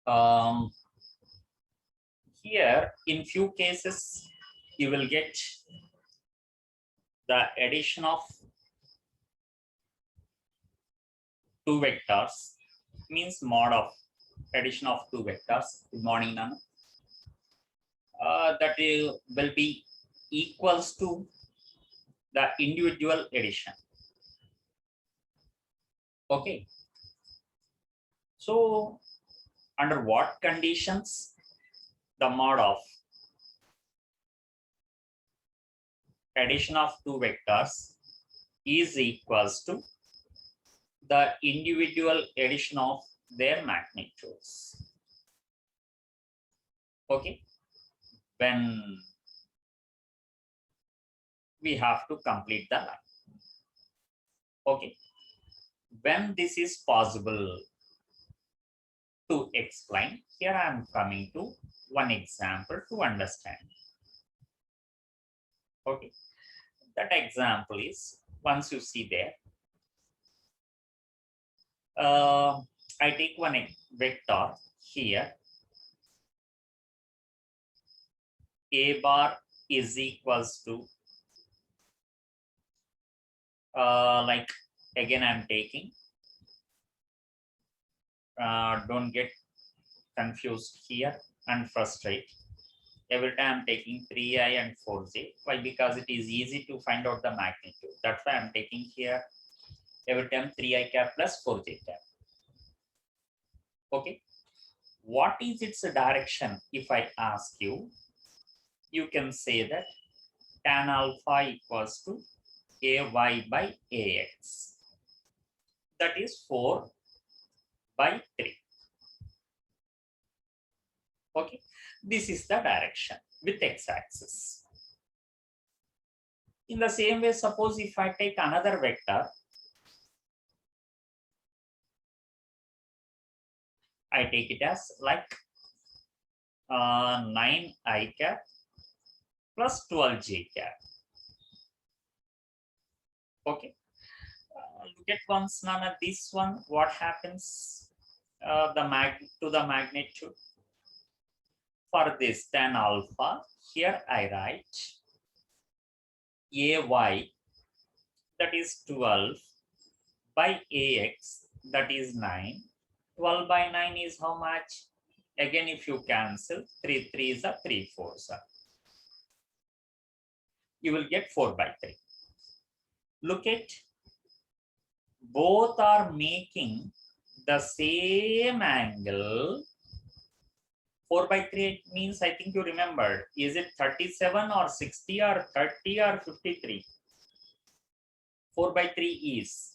Um, Here, in few cases, you will get the addition of two vectors, means mod of addition of two vectors. Good morning, Nana. That will be equals to the individual addition. Okay. So, under what conditions the mod of addition of two vectors is equals to the individual addition of their magnitudes. Okay. When we have to complete the line. Okay. When this is possible to explain, here I am coming to one example to understand. Okay. That example is, once you see there, I take one vector here. A bar is equals to, like, again I'm taking, don't get confused here and frustrate. Every time I'm taking 3i and 4j. Why? Because it is easy to find out the magnitude. That's why I'm taking here every time 3i cap plus 4j cap. Okay. What is its direction? If I ask you, you can say that tan alpha equals to ay by ax. That is 4 by 3. Okay. This is the direction with x-axis. In the same way, suppose if I take another vector, I take it as like 9i cap plus 12j cap. Okay. Look at once, Nana, this one, what happens to the magnitude? For this tan alpha, here I write ay, that is 12, by ax, that is 9. 12 by 9 is how much? Again, if you cancel, 3 3s are 3 4s are. You will get 4 by 3. Look at, both are making the same angle. 4 by 3 means, I think you remember, is it 37 or 60 or 30 or 53? 4 by 3 is.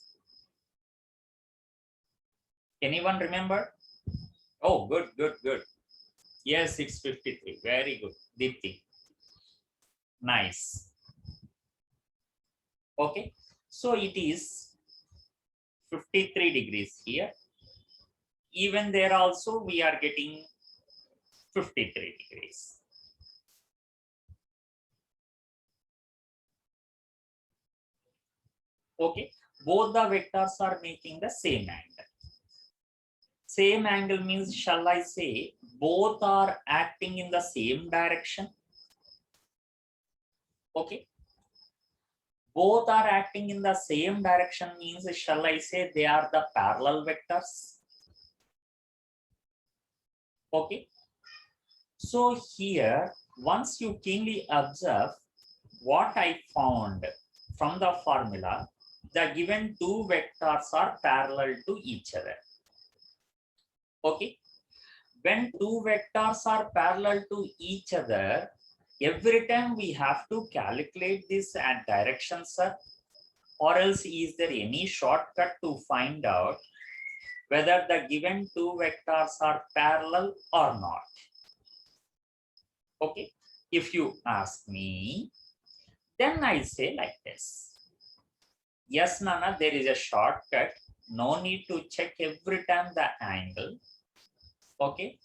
Anyone remember? Oh, good, good, good. Yes, it's 53. Very good. Deepti. Nice. Okay. So it is 53 degrees here. Even there also we are getting 53 degrees. Okay. Both the vectors are making the same angle. Same angle means, shall I say, both are acting in the same direction? Okay. Both are acting in the same direction means, shall I say, they are the parallel vectors? Okay. So here, once you keenly observe what I found from the formula, the given two vectors are parallel to each other. Okay. When two vectors are parallel to each other, every time we have to calculate this at direction, sir, or else is there any shortcut to find out whether the given two vectors are parallel or not? Okay. If you ask me, then I say like this. Yes, Nana, there is a shortcut. No need to check every time the angle. Okay.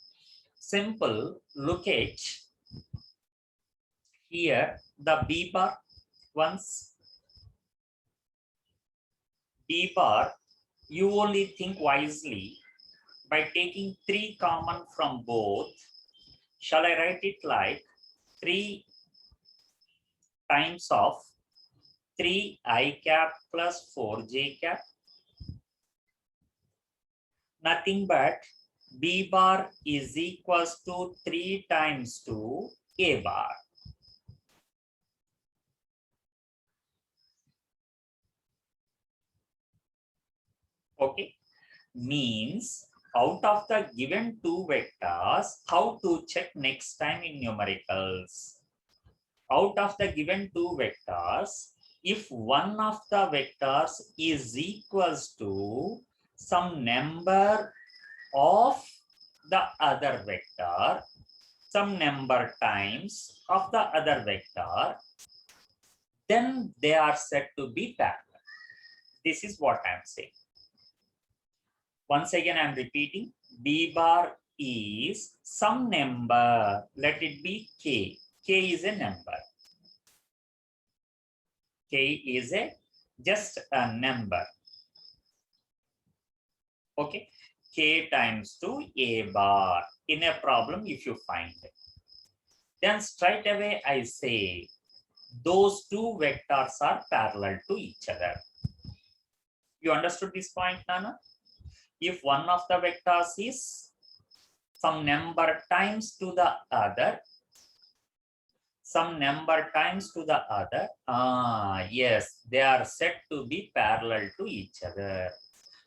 Simple. Look at here the B bar. Once B bar, you only think wisely. by taking 3 common from both, shall I write it like 3 times of 3i cap plus 4j cap? Nothing but b bar is equals to 3 times 2 a bar. Okay, means out of the given 2 vectors, how to check next time in numericals? Out of the given 2 vectors, if one of the vectors is equals to some number of the other vector, some number times of the other vector, then they are said to be parallel. This is what I am saying. Once again, I am repeating, b bar is some number, let it be k. K is a number. K is just a number. Okay, k times 2 a bar in a problem if you find it. Then straight away I say those 2 vectors are parallel to each other. You understood this point, Nana? If one of the vectors is some number times to the other, yes, they are said to be parallel to each other.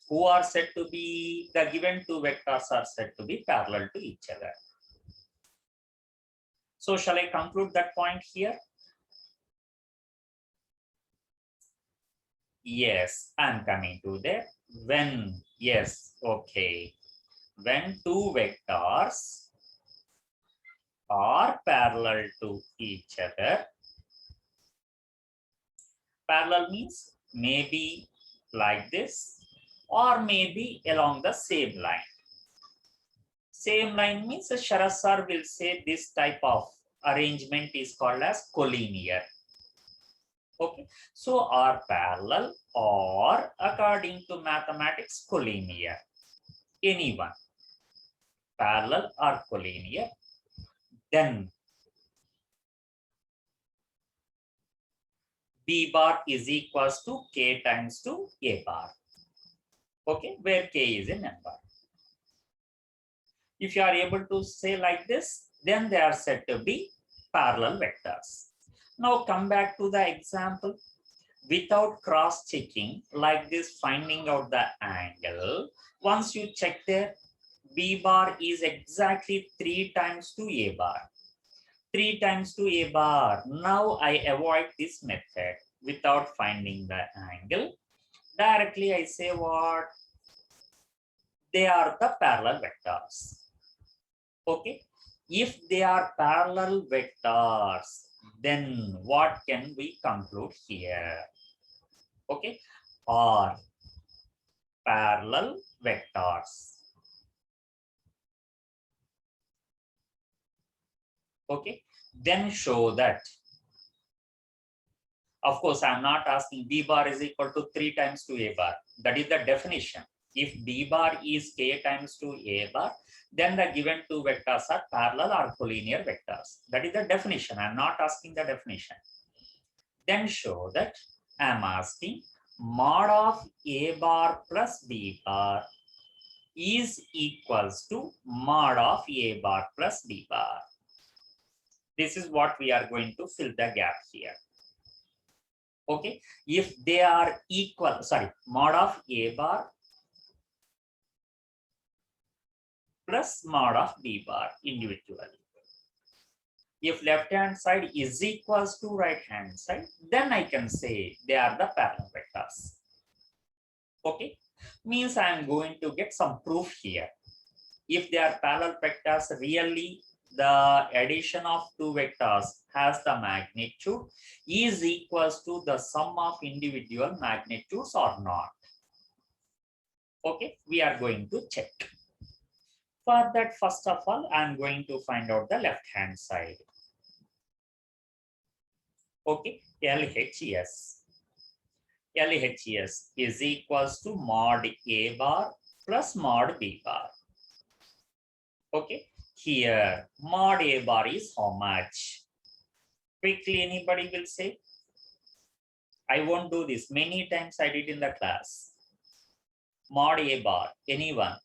Who are said to be, the given 2 vectors are said to be parallel to each other. So shall I conclude that point here? Yes, I'm coming to that. When, yes, okay. When 2 vectors are parallel to each other, parallel means maybe like this or maybe along the same line. Same line means Sharad sir will say this type of arrangement is called as collinear. Okay, so are parallel or according to mathematics collinear. Anyone, parallel or collinear, then b bar is equals to k times 2 a bar. Okay, where k is a number. If you are able to say like this, then they are said to be parallel vectors. Now come back to the example. Without cross-checking like this, finding out the angle, once you check there, b bar is exactly 3 times 2 a bar. 3 times 2 a bar. Now I avoid this method without finding the angle. Directly I say what? They are the parallel vectors. Okay, if they are parallel vectors, then what can we conclude here? Okay, are parallel vectors. Okay, then show that. Of course, I'm not asking b bar is equal to 3 times 2 a bar. That is the definition. If b bar is k times 2 a bar, then the given 2 vectors are parallel or collinear vectors. That is the definition. I'm not asking the definition. Then show that I'm asking mod of a bar plus b bar is equals to mod of a bar plus b bar. This is what we are going to fill the gap here. Okay, if they are equal, mod of a bar plus mod of b bar individually. If left hand side is equals to right hand side, then I can say they are the parallel vectors. Okay, means I am going to get some proof here. If they are parallel vectors, really the addition of 2 vectors has the magnitude is equals to the sum of individual magnitudes or not. Okay, we are going to check. For that, first of all, I am going to find out the left hand side. Okay, LHS. LHS is equals to mod A bar plus mod B bar. Okay, here mod A bar is how much? Quickly, anybody will say? I won't do this. Many times I did in the class. Mod A bar, anyone?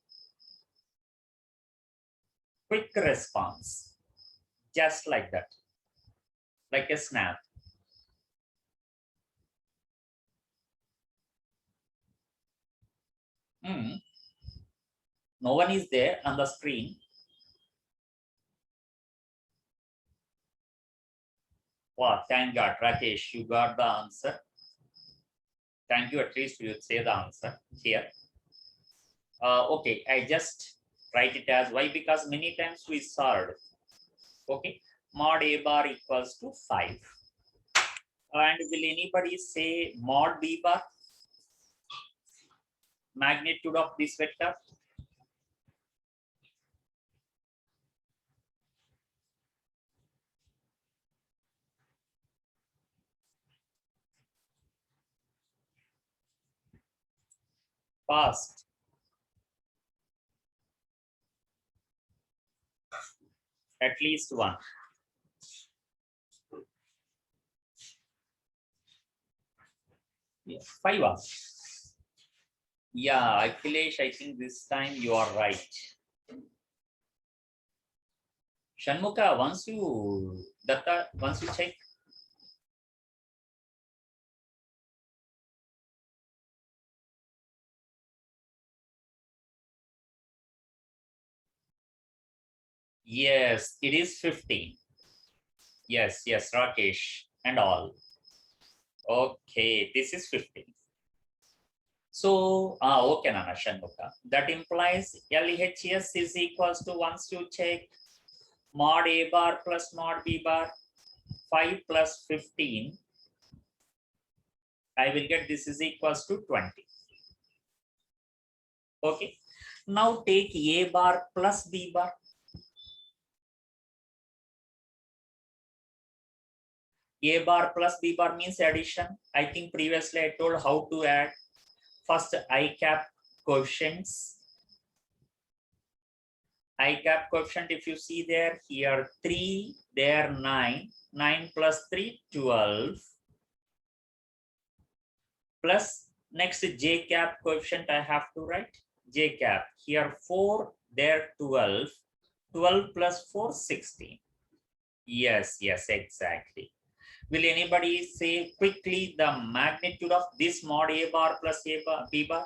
Quick response, just like that, like a snap. No one is there on the screen. Wow, thank God, Rakesh, you got the answer. Thank you, at least you say the answer here. Okay, I just write it as y because many times we solved. Okay, mod A bar equals to 5. And will anybody say mod B bar? Magnitude of this vector? Fast. At least one. Yeah, 5 hours. Yeah, Akhilesh, I think this time you are right. Shanmuka, once you check. Yes, it is 15. Yes, Rakesh and all. Okay, this is 15. So, okay, Nana Shanmuka. That implies LHS is equals to, once you check, mod A bar plus mod B bar, 5 plus 15. I will get this is equals to 20. Okay. Now take A bar plus B bar. A bar plus B bar means addition. I think previously I told how to add. First I cap coefficients. I cap coefficient, if you see there, here 3, there 9. 9 plus 3, 12. Plus next J cap coefficient I have to write. J cap, here 4, there 12. 12 plus 4, 16. Yes, exactly. Will anybody say quickly the magnitude of this mod A bar plus A bar, B bar?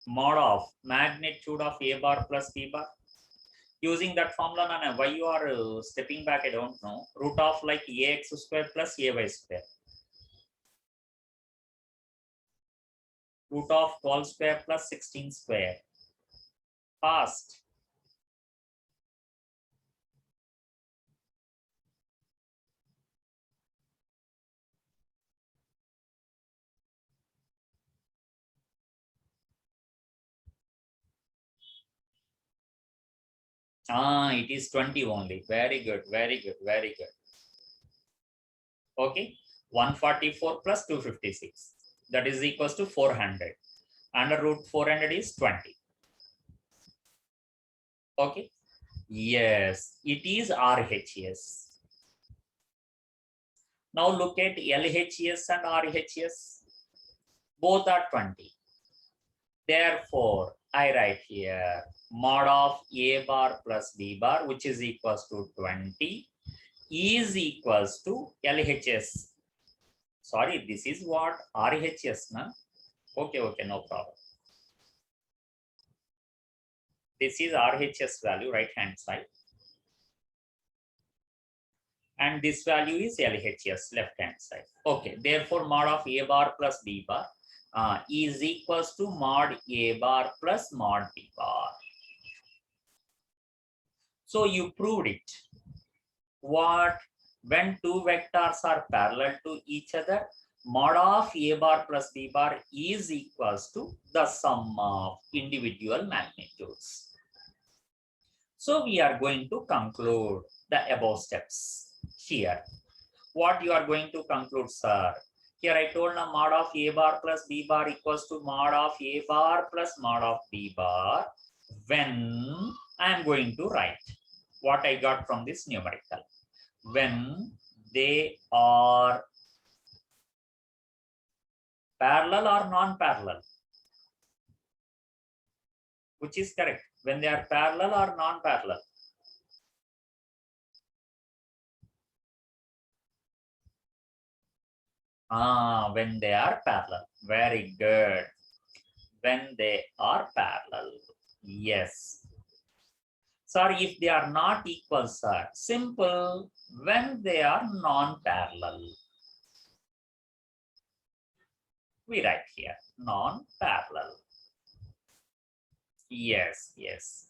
Mod of magnitude of A bar plus B bar. Using that formula, Nana, why you are stepping back, I don't know. Root of like AX square plus AY square. Root of 12 square plus 16 square. Fast. It is 20 only. Very good. Okay. 144 plus 256. That is equals to 400. Under root 400 is 20. Okay. Yes, it is RHS. Now look at LHS and RHS. Both are 20. Therefore, I write here mod of A bar plus B bar, which is equals to 20, is equals to LHS. Sorry, this is what RHS, na? Okay, no problem. This is RHS value, right hand side. And this value is LHS, left hand side. Okay, therefore mod of A bar plus B bar is equals to mod A bar plus mod B bar. So you proved it. What? When two vectors are parallel to each other, mod of A bar plus B bar is equals to the sum of individual magnitudes. So we are going to conclude the above steps here. What you are going to conclude, sir? Here I told the mod of A bar plus B bar equals to mod of A bar plus mod of B bar. when I am going to write what I got from this numerical. When they are parallel or non-parallel, which is correct? When they are parallel or non-parallel? When they are parallel. Very good. When they are parallel. Yes. Sorry, if they are not equal, sir. Simple. When they are non-parallel. We write here non-parallel. Yes, yes.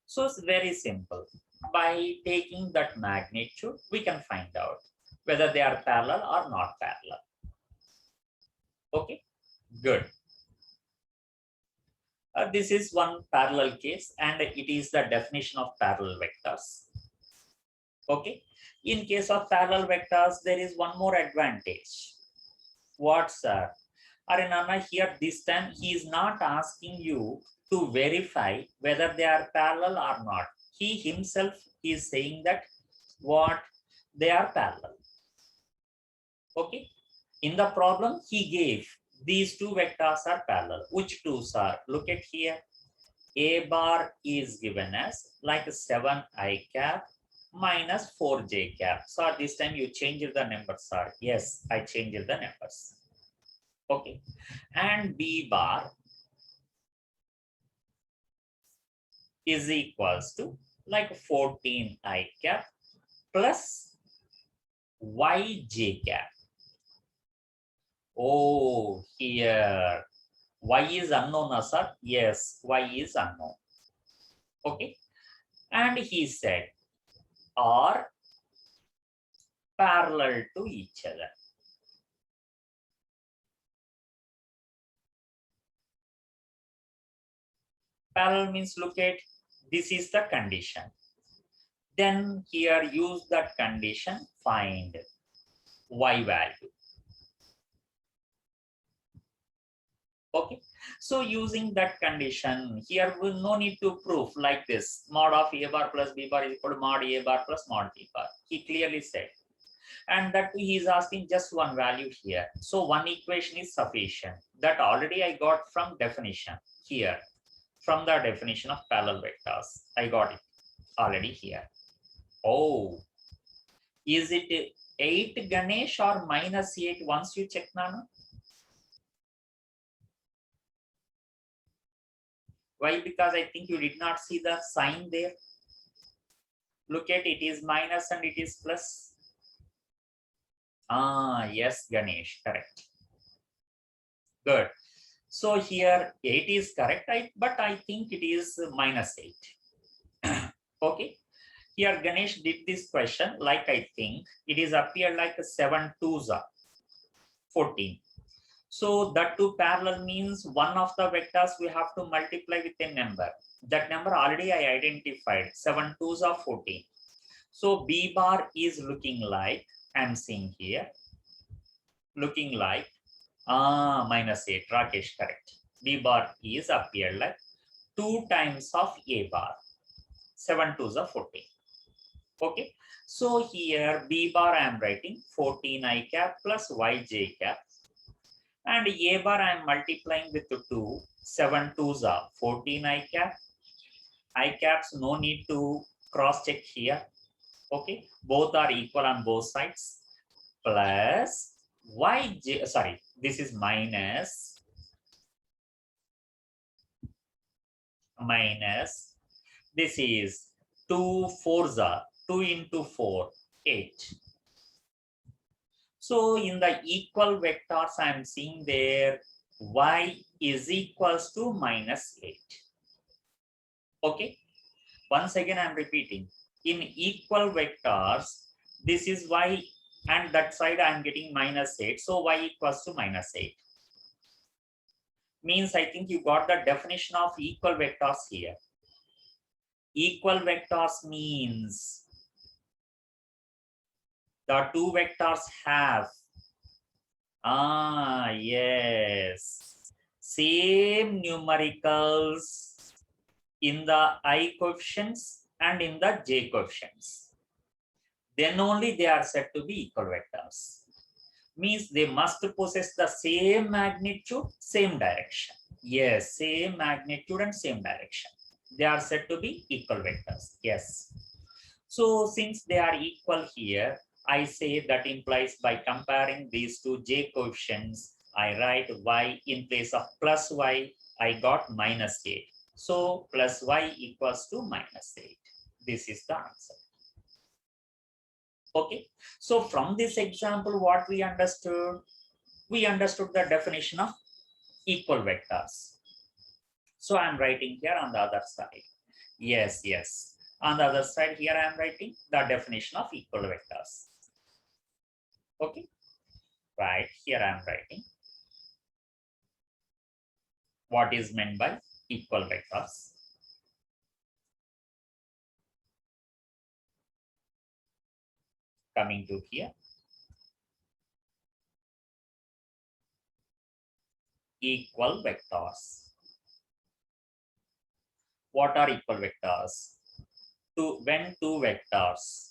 So it's very simple. By taking that magnitude, we can find out whether they are parallel or not parallel. Okay, good. This is one parallel case, and it is the definition of parallel vectors. Okay, in case of parallel vectors, there is one more advantage. What, sir? Arinana, here this time he is not asking you to verify whether they are parallel or not. He himself is saying that what they are parallel. Okay, in the problem he gave these two vectors are parallel. Which two, sir? Look at here. A bar is given as like 7i cap minus 4j cap. So this time you changed the numbers, sir. Yes, I changed the numbers. Okay, and B bar is equals to like 14i cap plus yj cap. Oh, here y is unknown, sir. Yes, y is unknown. Okay, and he said are parallel to each other. Parallel means, look at, this is the condition. Then here use that condition, find y value. Okay, so using that condition, here we no need to prove like this. Mod of a bar plus b bar is equal to mod a bar plus mod b bar. He clearly said. And that he is asking just one value here. So one equation is sufficient. That already I got from definition here. From the definition of parallel vectors. I got it already here. Oh, is it 8 Ganesh or minus 8 once you check, Nana? Why? Because I think you did not see the sign there. Look at it is minus and it is plus. Yes, Ganesh, correct. Good. So here 8 is correct, but I think it is minus 8. Okay. Here Ganesh did this question like I think it is appear like 7 2s are 14. So that two parallel means one of the vectors we have to multiply with a number. That number already I identified, 7 2s are 14. So B bar is looking like, I'm seeing here, looking like minus 8, Rakesh, correct. B bar is appear like 2 times of A bar, 7 2s are 14. Okay, so here B bar I am writing 14i cap plus yj cap. And A bar I am multiplying with 2, 7 2s are 14i cap. I caps no need to cross check here. Okay, both are equal on both sides. Plus yj, sorry, this is minus this is 2 4s are 2 into 4 8. So in the equal vectors I am seeing there y is equals to minus 8. Okay, once again I am repeating, in equal vectors this is y and that side I am getting minus 8, so y equals to minus 8. Means I think you got the definition of equal vectors here. Equal vectors means the two vectors have yes, same numericals in the I coefficients and in the j coefficients, then only they are said to be equal vectors. Means they must possess the same magnitude, same direction. Yes, same magnitude and same direction. They are said to be equal vectors. Yes. So since they are equal here, I say that implies by comparing these two j coefficients, I write y in place of plus y, I got minus 8. So plus y equals to minus 8. This is the answer. Okay. So from this example, what we understood? We understood the definition of equal vectors. So I'm writing here on the other side. Yes, yes. On the other side here, I am writing the definition of equal vectors. Okay. Right here, I am writing what is meant by equal vectors. Coming to here. Equal vectors. What are equal vectors? When two vectors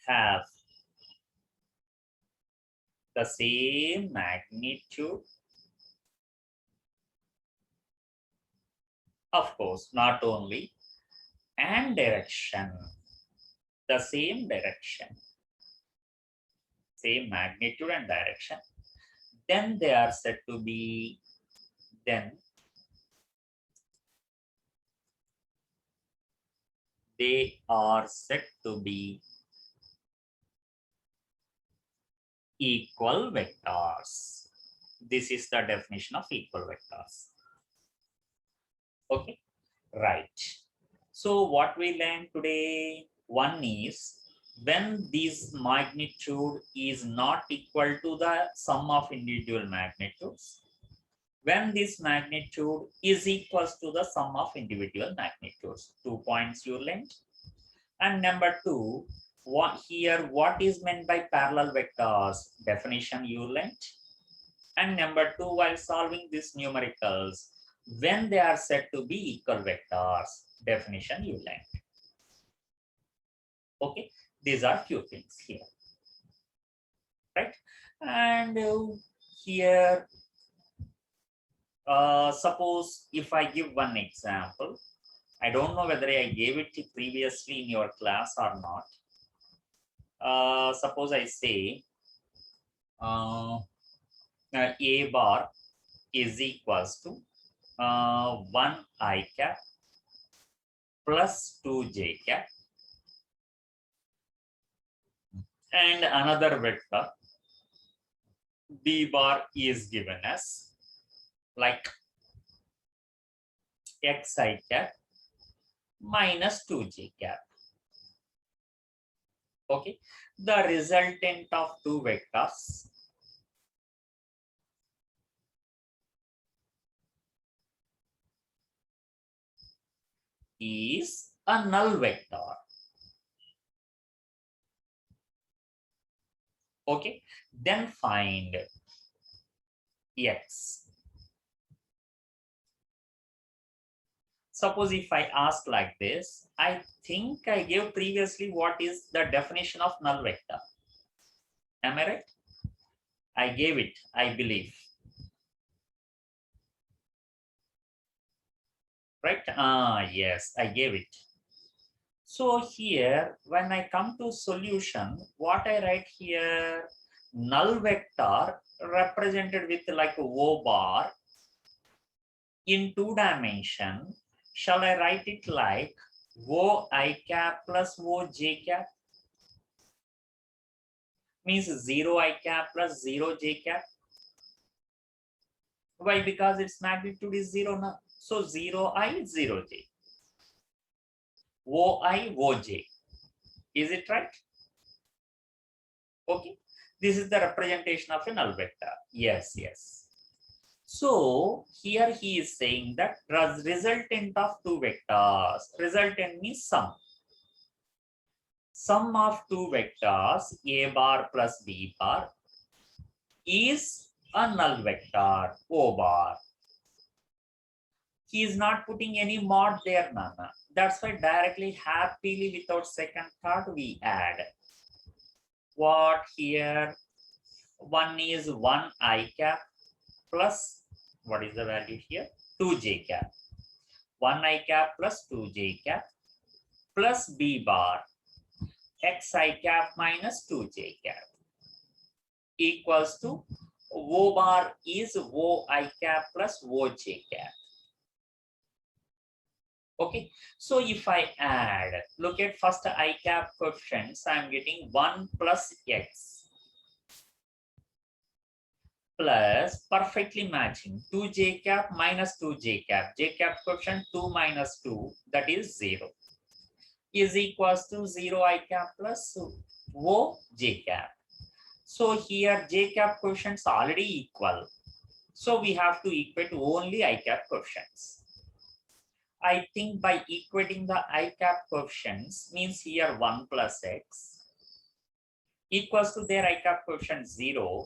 have the same magnitude, of course, not only, and direction, the same direction, same magnitude and direction, then they are said to be, then they are said to be equal vectors. This is the definition of equal vectors. Okay, right. So what we learned today, one is when this magnitude is not equal to the sum of individual magnitudes, when this magnitude is equals to the sum of individual magnitudes. 2 points you learned. And number two, what is meant by parallel vectors? Definition you learned. And number two, while solving these numericals, when they are said to be equal vectors, definition you learned. Okay, these are few things here, right? And here, suppose if I give one example, I don't know whether I gave it previously in your class or not. Suppose I say A bar is equals to 1 I cap plus 2 j cap and another vector B bar is given as like xi cap minus 2j cap. Okay, the resultant of two vectors is a null vector. Okay, then find x. Suppose if I ask like this, I think I gave previously what is the definition of null vector. Am I right? I gave it, I believe. Right? Yes, I gave it. So here, when I come to solution, what I write here, null vector represented with like O bar in 2 dimension. Shall I write it like O I cap plus O j cap? Means 0 I cap plus 0 j cap. Why? Because its magnitude is 0 now. So 0 I, 0 j. O I, O j. Is it right? Okay. This is the representation of a null vector. Yes, yes. So here he is saying that resultant of two vectors, resultant means sum. Sum of two vectors A bar plus B bar is a null vector O bar. He is not putting any mod there, Nana. That's why directly, happily, without second thought, we add. What here? One is 1 I cap plus, what is the value here? 2 j cap. 1 I cap plus 2 j cap plus B bar x I cap minus 2 j cap equals to O bar is O I cap plus O j cap. Okay, so if I add, look at first I cap coefficients, I'm getting 1 plus x plus perfectly matching 2 j cap minus 2 j cap. J cap coefficient 2 minus 2, that is 0, is equals to 0 I cap plus O j cap. So here j cap coefficients already equal. So we have to equate only I cap coefficients. I think by equating the I cap coefficients means here 1 plus x equals to their I cap coefficient 0.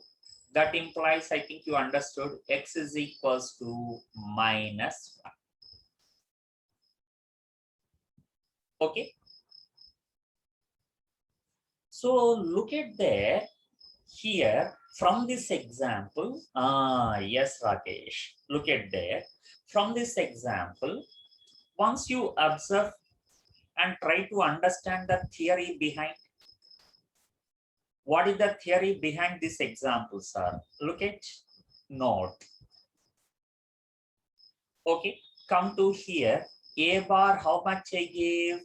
That implies, I think you understood, x is equals to minus 1. Okay. So look at there. Here from this example, yes, Rakesh, look at there. From this example, once you observe and try to understand the theory behind, what is the theory behind this example, sir? Look at note. Okay, come to here. A bar, how much I gave?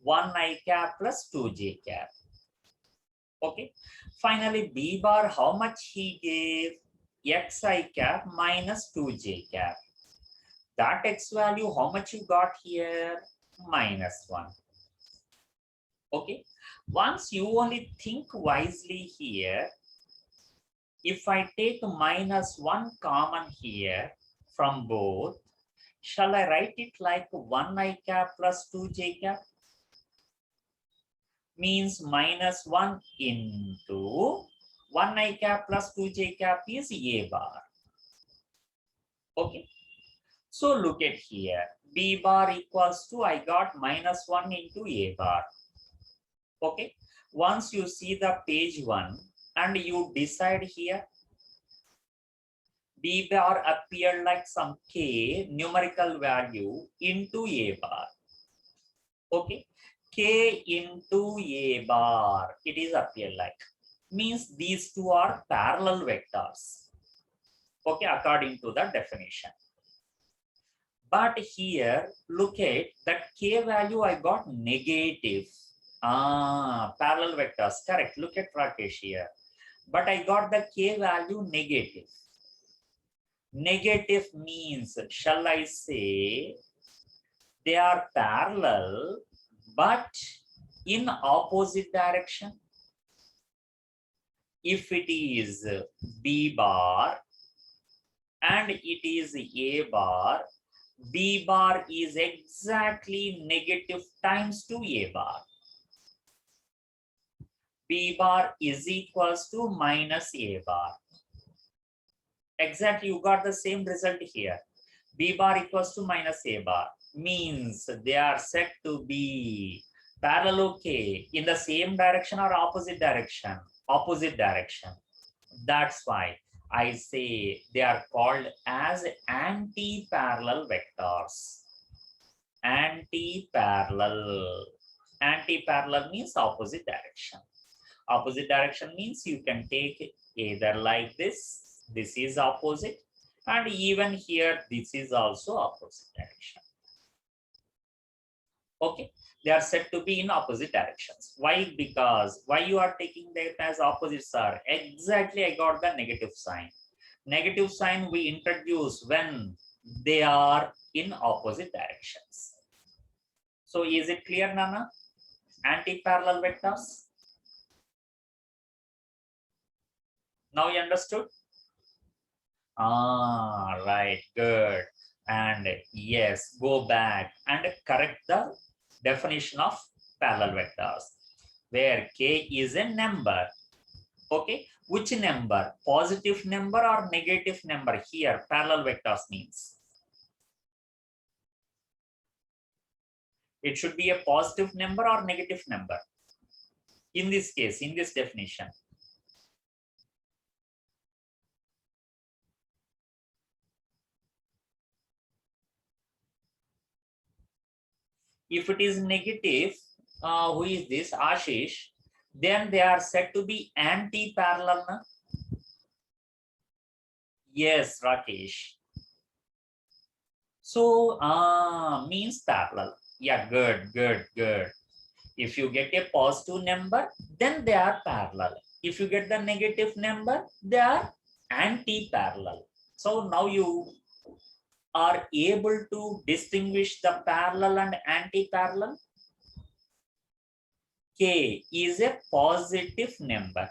1 I cap plus 2 j cap. Okay, finally B bar, how much he gave? X I cap minus 2 j cap. That x value, how much you got here? Minus 1. Okay, once you only think wisely here, if I take minus 1 common here from both, shall I write it like 1 I cap plus 2 j cap? Means minus 1 into 1 I cap plus 2 j cap is A bar. Okay. So look at here. B bar equals to, I got minus 1 into A bar. Okay. Once you see the page 1 and you decide here, B bar appeared like some K numerical value into A bar. Okay. K into A bar, it is appear like. Means these two are parallel vectors. Okay, according to the definition. But here, look at that K value I got negative. Parallel vectors, correct. Look at Rakesh here. But I got the K value negative. Negative means, shall I say, they are parallel, but in opposite direction. If it is B bar and it is A bar, B bar is exactly negative times to A bar. B bar is equals to minus A bar. Exactly, you got the same result here. B bar equals to minus A bar. Means they are said to be parallel, okay, in the same direction or opposite direction? Opposite direction. That's why I say they are called as anti-parallel vectors. Anti-parallel. Anti-parallel means opposite direction. Opposite direction means you can take either like this, this is opposite, and even here, this is also opposite direction. Okay, they are said to be in opposite directions. Why? Because why you are taking them as opposites are? Exactly, I got the negative sign. Negative sign we introduce when they are in opposite directions. So is it clear, Nana? Anti-parallel vectors. Now you understood? Right, good. And yes, go back and correct the definition of parallel vectors, where K is a number. Okay, which number? Positive number or negative number? Here, parallel vectors means. It should be a positive number or negative number. In this case, in this definition. If it is negative, who is this? Ashish. Then they are said to be anti-parallel. Na? Yes, Rakesh. So, means parallel. Yeah, good, good, good. If you get a positive number, then they are parallel. If you get the negative number, they are anti-parallel. So now you are able to distinguish the parallel and anti-parallel. K is a positive number.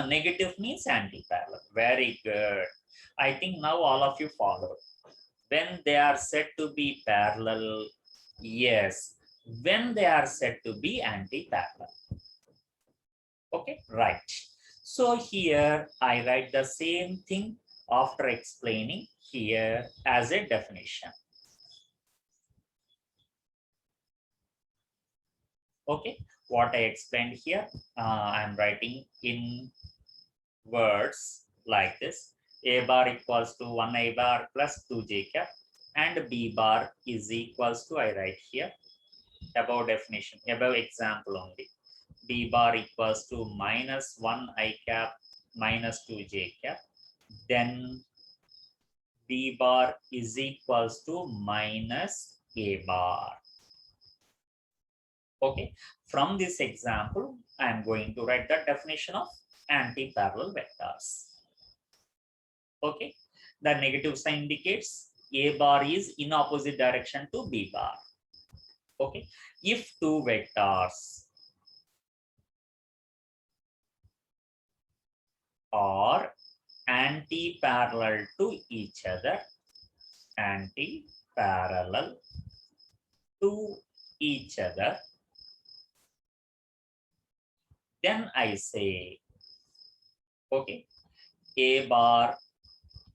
Negative means anti-parallel. Very good. I think now all of you follow. When they are said to be parallel, yes. When they are said to be anti-parallel. Okay, right. So here I write the same thing after explaining here as a definition. Okay, what I explained here, I'm writing in words like this. A bar equals to 1 a bar plus 2j cap, and b bar is equals to, I write here, above definition, above example only. B bar equals to minus 1 I cap minus 2j cap. Then B bar is equals to minus A bar. Okay, from this example, I am going to write the definition of anti-parallel vectors. Okay, the negative sign indicates A bar is in opposite direction to B bar. Okay, if two vectors are anti-parallel to each other, anti-parallel to each other, then I say, okay, A bar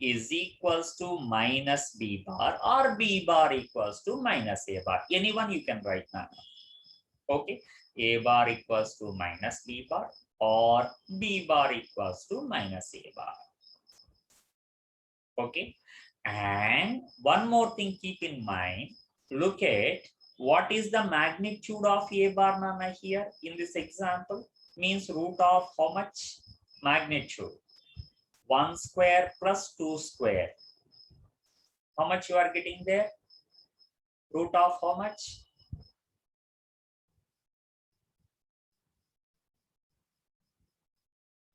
is equals to minus B bar, or B bar equals to minus A bar. Anyone you can write now. Okay, A bar equals to minus B bar, or B bar equals to minus A bar. Okay, and one more thing keep in mind. Look at what is the magnitude of A bar, Nana, here in this example. Means root of how much? Magnitude. 1 square plus 2 square. How much you are getting there? Root of how much?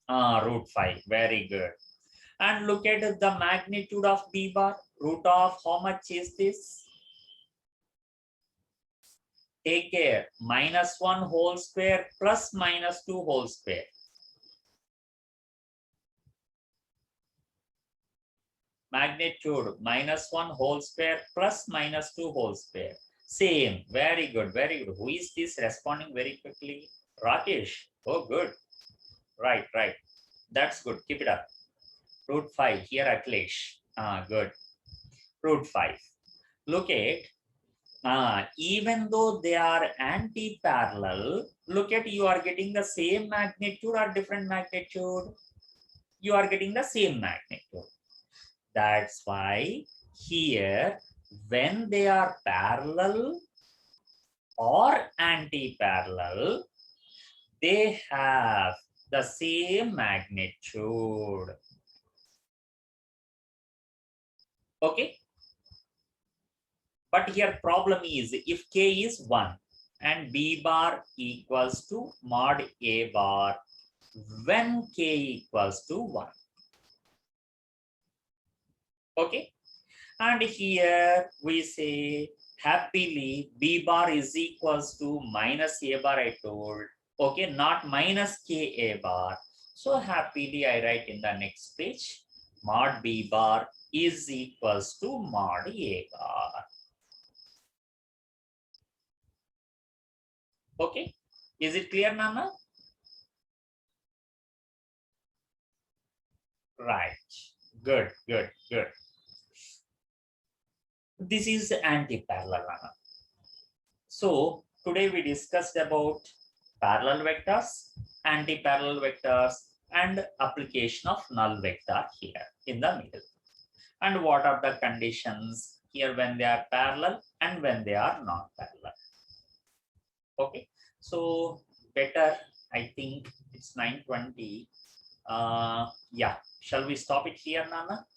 Root 5. Very good. And look at the magnitude of B bar. Root of how much is this? Take care. Minus 1 whole square plus minus 2 whole square. Magnitude minus 1 whole square plus minus 2 whole square. Same. Very good. Very good. Who is this responding very quickly? Rakesh. Oh, good. Right, right. That's good. Keep it up. Root 5. Here, Akhilesh. Good. Root 5. Look at, even though they are anti-parallel, look at, you are getting the same magnitude or different magnitude? You are getting the same magnitude. That's why here, when they are parallel or anti-parallel, they have the same magnitude. Okay. But here problem is, if K is 1 and B bar equals to mod A bar when K equals to 1. Okay. And here we say happily B bar is equals to minus A bar, I told. Okay, not minus K A bar. So happily I write in the next page, mod B bar is equals to mod A bar. Okay, is it clear, Nana? Right, good, good, good. This is anti-parallel. So today we discussed about parallel vectors, anti-parallel vectors, and application of null vector here in the middle. And what are the conditions here when they are parallel and when they are not parallel. Okay, so better, I think it's 9:20. Yeah, shall we stop it here, Nana?